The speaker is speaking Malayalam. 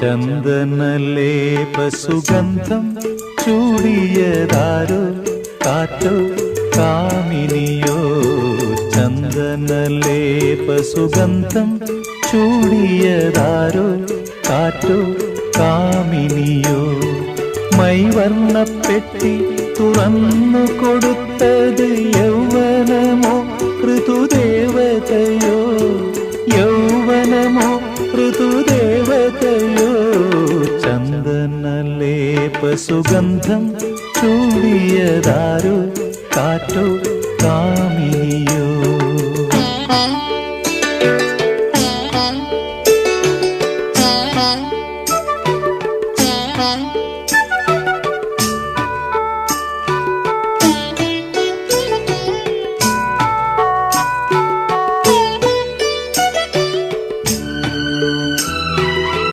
ചന്ദനലേപ സുഗന്ധം ചൂടിയതാരോ കാറ്റോ കാമിനിയോ ചന്ദനലേപ സുഗന്ധം ചൂടിയതാരോ കാറ്റോ കാമിനിയോ മൈവർണ്ണപ്പെട്ടി തുറന്നു കൊടുത്തത് യൗവനമോ ഋതുദേവതയോ യൗവനമോ ഋതുദേവതയോ ചന്ദനലേപ സുഗന്ധം ചൂടിയതാരോ കാറ്റോ കാമിനിയോ